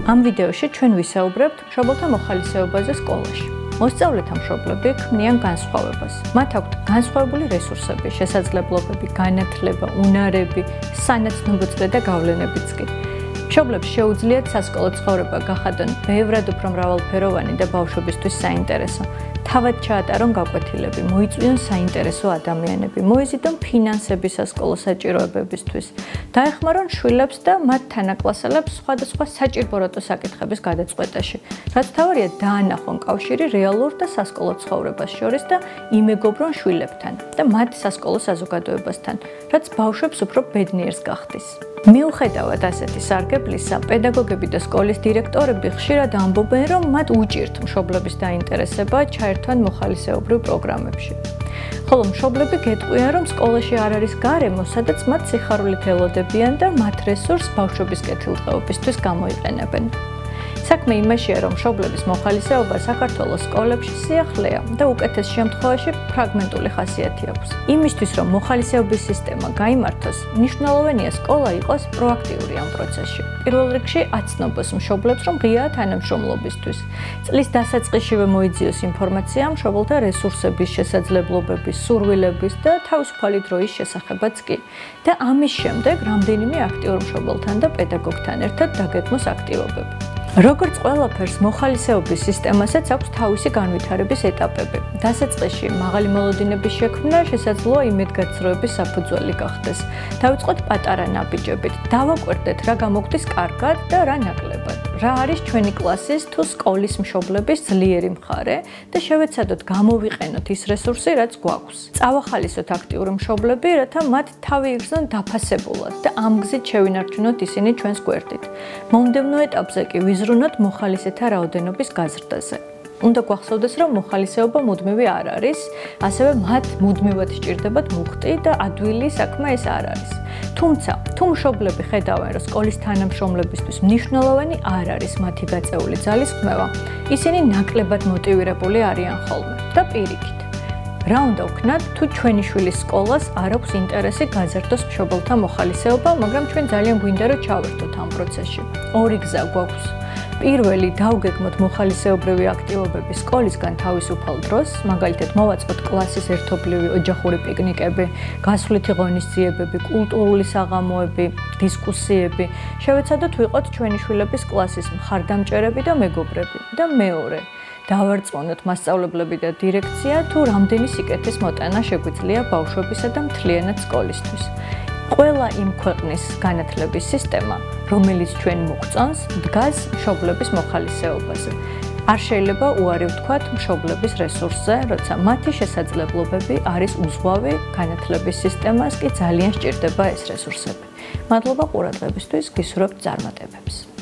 Am ვიდეოში ჩვენ ვისაუბრებთ მშობელთა მოხალისეობაზე სკოლაში. მოსწავლეთა მშობლები ქმნიან განსხვავებას. მათ აქვთ განსხვავებული რესურსები, შესაძლებლობები, განათლება, უნარები, სანაცნობოწლე და გავლენებიც კი. მშობლებს შეუძლიათ სასკოლო ცხოვრება გახადონ ბევრად უფრო მრავალფეროვანი და ბავშვებისთვის საინტერესო. თავად ჩაატარონ გაკვეთილები, მოიწვიონ საინტერესო ადამიანები, მოიზიდონ ფინანსები სასკოლო საჭიროებებისთვის, დაეხმარონ შვილებს და მათ თანაკლასელებს სხვადასხვა საჭიროებო საკითხების გადაწყვეტაში, რაც თავარია დაანახონ კავშირი რეალურ და სასკოლო ცხოვრებას შორის და იმეგობრონ შვილებთან და მათ სასკოლო საზოგადოებასთან, რაც ბავშვებს უფრო ბედნიერს გახდის. მიუხედავად ასეთი სარგებლისა, პედაგოგები და სკოლის დირექტორები ხშირად ამბობენ, რომ მათ უჭირთ მშობლების დაინტერესება ჩაერთვან მოხალისეობრივ პროგრამებში. ხოლო მშობლები გეტყვიან, რომ სკოლაში არ არის გარემო, სადაც მათ სიხარულით ელოდებიან და მათ რესურსს ბავშვების კეთილდღეობისთვის გამოიყენებენ. საქმე იმაშია, რომ მშობლების მოხალისეობა საქართველოს სკოლებში სიახლეა და უკეთეს შემთხვევაში ფრაგმენტული ხასიათი აქვს. იმისთვის, რომ მოხალისეობის სისტემა გაიმართოს, მნიშვნელოვანია სკოლა იყოს პროაქტიული ამ პროცესში. პირველ რიგში აცნობს მშობლებს, რომ ღიაა თანამშრომლობისთვის. წლის დასაწყისშივე მოიძიოს ინფორმაცია მშობელთა რესურსების, შესაძლებლობების, სურვილების და თავისუფალი დროის შესახებაც კი. და ამის შემდეგ რამდენიმე აქტიურ მშობელთან და პედაგოგთან ერთად დაგეგმოს აქტივობები. როგორც ყველაფერს, მოხალისეობის სისტემასაც აქვს თავისი განვითარების ეტაპები. დასაწყისში მაღალი მოლოდინების შექმნა შესაძლოა იმედგაცრუების საფუძველი გახდეს. დავიწყოთ პატარა ნაბიჯებით, დავაკვირდეთ რა გამოგვდის კარგად და რა ნაკლებად. რა არის ჩვენი კლასის თუ სკოლის მშობლების ძლიერი მხარე და შევეცადოთ გამოვიყენოთ ის რესურსი, რაც გვაქვს. წავახალისოთ აქტიური მშობლები, რათა მათ თავი იგრძნონ დაფასებულად და ამ გზით შევინარჩუნოთ ისინი ჩვენს გვერდით. მომდევნო ეტაპზე კი ვიზრუნოთ მოხალისეთა რაოდენობის გაზრდაზე. უნდა გვახსოვდეს, რომ მოხალისეობა მუდმივი არ არის, ასევე მათ მუდმივად სჭირდებათ მუხტი და ადვილი საქმე ეს არ არის. თუმცა, თუ მშობლები ხედავენ, რომ სკოლის თანამშრომლებისთვის მნიშვნელოვანი არ არის მათი გაწეული ძალის ხმევა, ისინი ნაკლებად მოტივირებული არიან ხოლმე და პირიქით. რა უნდა ვქნათ, თუ ჩვენი შვილის სკოლას არ აქვს ინტერესი გაზარდოს მშობელთა მოხალისეობა, მაგრამ ჩვენ ძალიან გვინდა რომ ჩავერთოთ ამ პროცესში. ორი გზა გვაქვს. პირველი, დავგეგმოთ მოხალისეობრივი აქტივობები სკოლისგან თავისუფალ დროს, მაგალითად მოვაწყოთ კლასის ერთობლივი ოჯახური პიკნიკები, გასვლითი ღონისძიებები, კულტურული საღამოები, დისკუსიები. შევეცადოთ ვიყოთ ჩვენი შვილების კლასის მხარდამჭერები და მეგობრები. და მეორე, დავარწმუნოთ მასწავლებლები და დირექცია, თუ რამდენი სიკეთის მოტანა შეგვიძლია ბავშვებისა და მთლიანად სკოლისთვის. ყველა იმ ქვეყნის განათლების სისტემა, რომელიც ჩვენ მოგწონს, დგას მშობლების მოხალისეობაზე. არ შეიძლება უარი ვთქვათ მშობლების რესურსზე, როცა მათი შესაძლებლობები არის უზღვავი, განათლების სისტემას კი ძალიან სჭირდება ეს რესურსები. მადლობა ყურადღებისთვის, გისურვებთ წარმატებებს.